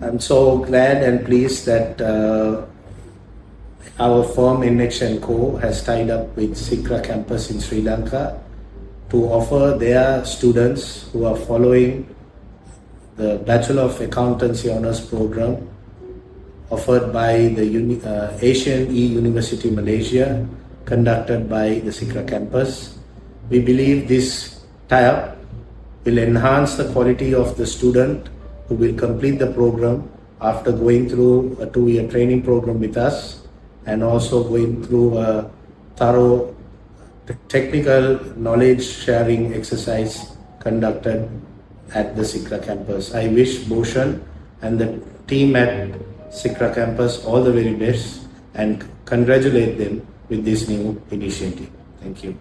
I'm so glad and pleased that our firm NH & Co has tied up with CICRA Campus in Sri Lanka to offer their students who are following the Bachelor of Accountancy Honours program offered by the Asian E-University Malaysia, conducted by the CICRA Campus. We believe this tie-up will enhance the quality of the student who will complete the program after going through a 2-year training program with us and also going through a thorough technical knowledge sharing exercise conducted at the CICRA Campus. I wish Bhushan and the team at CICRA Campus all the very best and congratulate them with this new initiative. Thank you.